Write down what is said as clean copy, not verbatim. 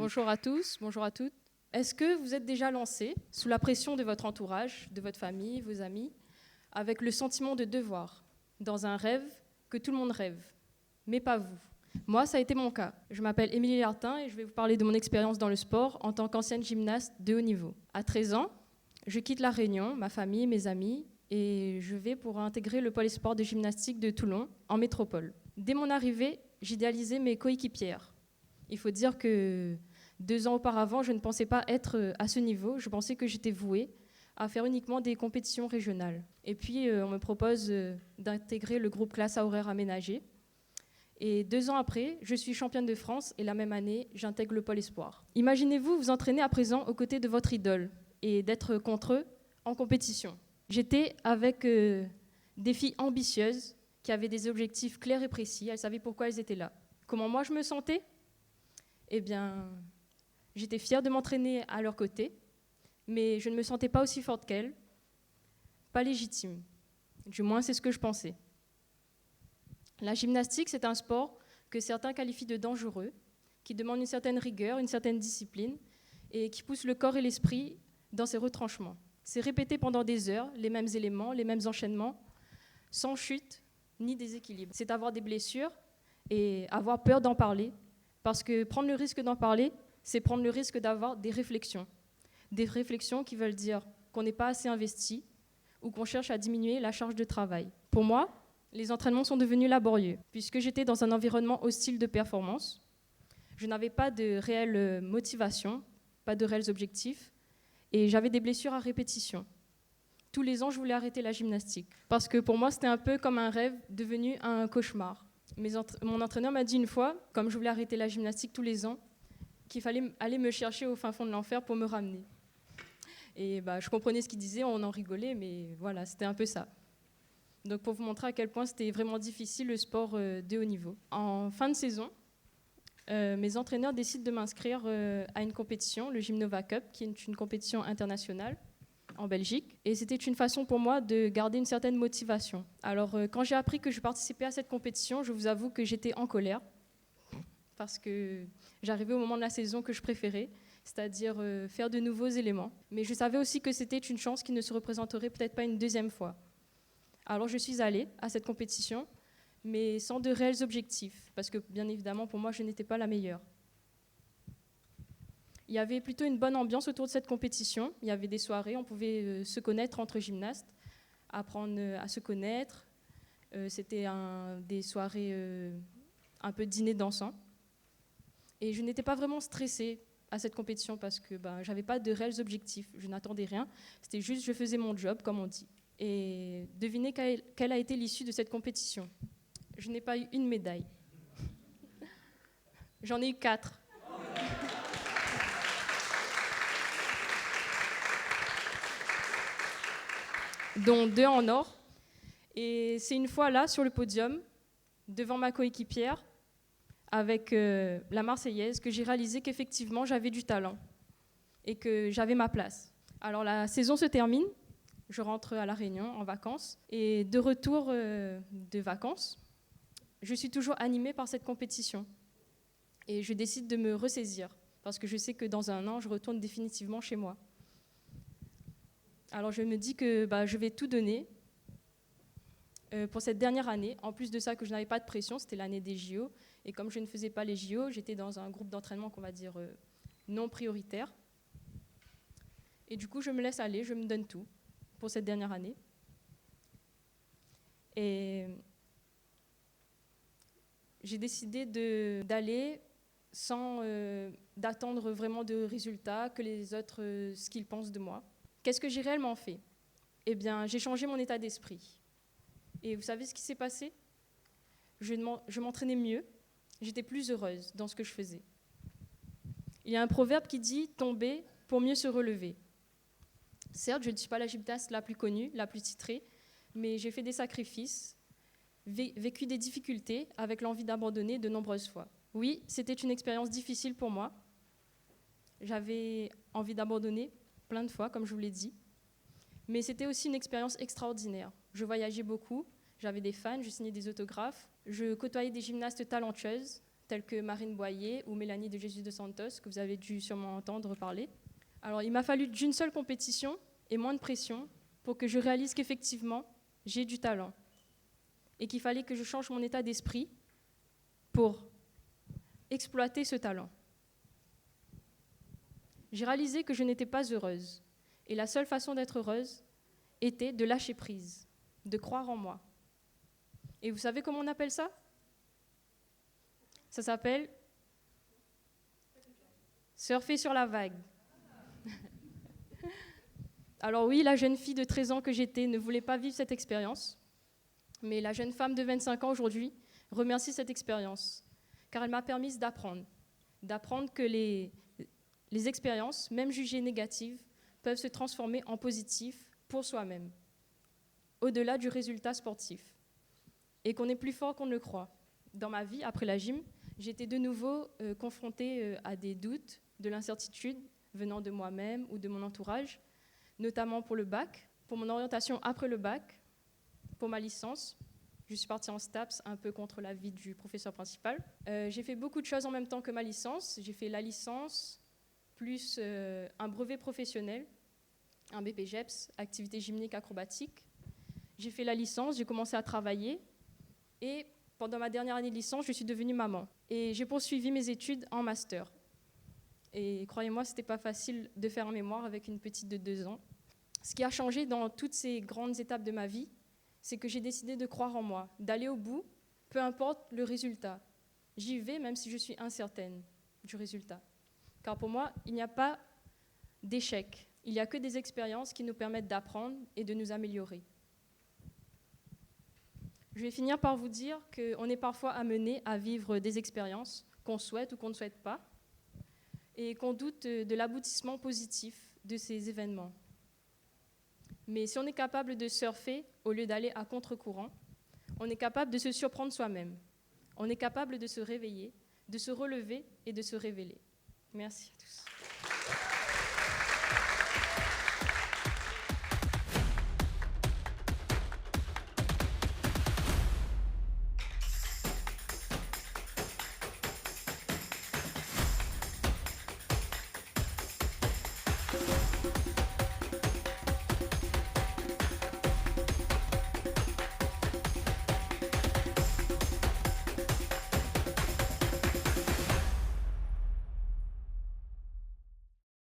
Bonjour à tous, bonjour à toutes. Est-ce que vous êtes déjà lancé sous la pression de votre entourage, de votre famille, vos amis, avec le sentiment de devoir, dans un rêve que tout le monde rêve, mais pas vous? Moi, ça a été mon cas. Je m'appelle Émilie Lartin et je vais vous parler de mon expérience dans le sport en tant qu'ancienne gymnaste de haut niveau. À 13 ans, je quitte La Réunion, ma famille, mes amis, et je vais pour intégrer le pôle sport de gymnastique de Toulon, en métropole. Dès mon arrivée, j'idéalisais mes coéquipières. Il faut dire que 2 ans auparavant, je ne pensais pas être à ce niveau. Je pensais que j'étais vouée à faire uniquement des compétitions régionales. Et puis, on me propose d'intégrer le groupe classe à horaire aménagé. Et 2 ans après, je suis championne de France et la même année, j'intègre le pôle espoir. Imaginez-vous vous entraîner à présent aux côtés de votre idole et d'être contre eux en compétition. J'étais avec des filles ambitieuses qui avaient des objectifs clairs et précis. Elles savaient pourquoi elles étaient là. Comment moi je me sentais ? Eh bien, j'étais fière de m'entraîner à leur côté, mais je ne me sentais pas aussi forte qu'elles, pas légitime. Du moins, c'est ce que je pensais. La gymnastique, c'est un sport que certains qualifient de dangereux, qui demande une certaine rigueur, une certaine discipline, et qui pousse le corps et l'esprit dans ses retranchements. C'est répéter pendant des heures les mêmes éléments, les mêmes enchaînements, sans chute ni déséquilibre. C'est avoir des blessures et avoir peur d'en parler, parce que prendre le risque d'en parler, c'est prendre le risque d'avoir des réflexions qui veulent dire qu'on n'est pas assez investi ou qu'on cherche à diminuer la charge de travail. Pour moi, les entraînements sont devenus laborieux, puisque j'étais dans un environnement hostile de performance. Je n'avais pas de réelle motivation, pas de réels objectifs, et j'avais des blessures à répétition. Tous les ans, je voulais arrêter la gymnastique, parce que pour moi, c'était un peu comme un rêve devenu un cauchemar. Mon entraîneur m'a dit une fois, comme je voulais arrêter la gymnastique tous les ans, qu'il fallait aller me chercher au fin fond de l'enfer pour me ramener. Et je comprenais ce qu'il disait, on en rigolait, mais voilà, c'était un peu ça. Donc pour vous montrer à quel point c'était vraiment difficile le sport de haut niveau. En fin de saison, mes entraîneurs décident de m'inscrire à une compétition, le Gymnova Cup, qui est une compétition internationale en Belgique. Et c'était une façon pour moi de garder une certaine motivation. Alors quand j'ai appris que je participais à cette compétition, je vous avoue que j'étais en colère, parce que j'arrivais au moment de la saison que je préférais, c'est-à-dire faire de nouveaux éléments. Mais je savais aussi que c'était une chance qui ne se représenterait peut-être pas une deuxième fois. Alors je suis allée à cette compétition, mais sans de réels objectifs, parce que bien évidemment pour moi je n'étais pas la meilleure. Il y avait plutôt une bonne ambiance autour de cette compétition, il y avait des soirées, on pouvait se connaître entre gymnastes, apprendre à se connaître, c'était des soirées un peu dîner dansant. Et je n'étais pas vraiment stressée à cette compétition parce que je n'avais pas de réels objectifs, je n'attendais rien, c'était juste je faisais mon job comme on dit. Et devinez quelle a été l'issue de cette compétition. Je n'ai pas eu une médaille. J'en ai eu 4. Dont 2 en or. Et c'est une fois là, sur le podium, devant ma coéquipière, avec la Marseillaise, que j'ai réalisé qu'effectivement, j'avais du talent et que j'avais ma place. Alors la saison se termine, je rentre à La Réunion en vacances, et de retour de vacances, je suis toujours animée par cette compétition. Et je décide de me ressaisir, parce que je sais que dans 1 an, je retourne définitivement chez moi. Alors je me dis que je vais tout donner pour cette dernière année. En plus de ça, que je n'avais pas de pression, c'était l'année des JO. Et comme je ne faisais pas les JO, j'étais dans un groupe d'entraînement qu'on va dire non prioritaire. Et du coup, je me laisse aller, je me donne tout pour cette dernière année. Et j'ai décidé d'aller sans d'attendre vraiment de résultats, que les autres, ce qu'ils pensent de moi. Qu'est-ce que j'ai réellement fait ? Eh bien, j'ai changé mon état d'esprit. Et vous savez ce qui s'est passé ? Je m'entraînais mieux, j'étais plus heureuse dans ce que je faisais. Il y a un proverbe qui dit « tomber pour mieux se relever ». Certes, je ne suis pas la gymnaste la plus connue, la plus titrée, mais j'ai fait des sacrifices, vécu des difficultés avec l'envie d'abandonner de nombreuses fois. Oui, c'était une expérience difficile pour moi. J'avais envie d'abandonner plein de fois, comme je vous l'ai dit. Mais c'était aussi une expérience extraordinaire. Je voyageais beaucoup, j'avais des fans, je signais des autographes, je côtoyais des gymnastes talentueuses, telles que Marine Boyer ou Mélanie de Jésus de Santos, que vous avez dû sûrement entendre parler. Alors, il m'a fallu d'une seule compétition et moins de pression pour que je réalise qu'effectivement, j'ai du talent et qu'il fallait que je change mon état d'esprit pour exploiter ce talent. J'ai réalisé que je n'étais pas heureuse et la seule façon d'être heureuse était de lâcher prise, de croire en moi. Et vous savez comment on appelle ça? Ça s'appelle surfer sur la vague. Alors oui, la jeune fille de 13 ans que j'étais ne voulait pas vivre cette expérience, mais la jeune femme de 25 ans aujourd'hui remercie cette expérience, car elle m'a permis d'apprendre que les expériences, même jugées négatives, peuvent se transformer en positives pour soi-même, au-delà du résultat sportif, et qu'on est plus fort qu'on ne le croit. Dans ma vie, après la gym, j'étais de nouveau confrontée à des doutes, de l'incertitude venant de moi-même ou de mon entourage, notamment pour le bac, pour mon orientation après le bac, pour ma licence. Je suis partie en STAPS, un peu contre l'avis du professeur principal. J'ai fait beaucoup de choses en même temps que ma licence. J'ai fait la licence, plus un brevet professionnel, un BPGEPS, activité gymnique acrobatique. J'ai fait la licence, j'ai commencé à travailler. Et pendant ma dernière année de licence, je suis devenue maman. Et j'ai poursuivi mes études en master. Et croyez-moi, ce n'était pas facile de faire un mémoire avec une petite de 2 ans. Ce qui a changé dans toutes ces grandes étapes de ma vie, c'est que j'ai décidé de croire en moi, d'aller au bout, peu importe le résultat. J'y vais même si je suis incertaine du résultat. Car pour moi, il n'y a pas d'échec. Il n'y a que des expériences qui nous permettent d'apprendre et de nous améliorer. Je vais finir par vous dire qu'on est parfois amené à vivre des expériences qu'on souhaite ou qu'on ne souhaite pas, et qu'on doute de l'aboutissement positif de ces événements. Mais si on est capable de surfer au lieu d'aller à contre-courant, on est capable de se surprendre soi-même. On est capable de se réveiller, de se relever et de se révéler. Merci à tous.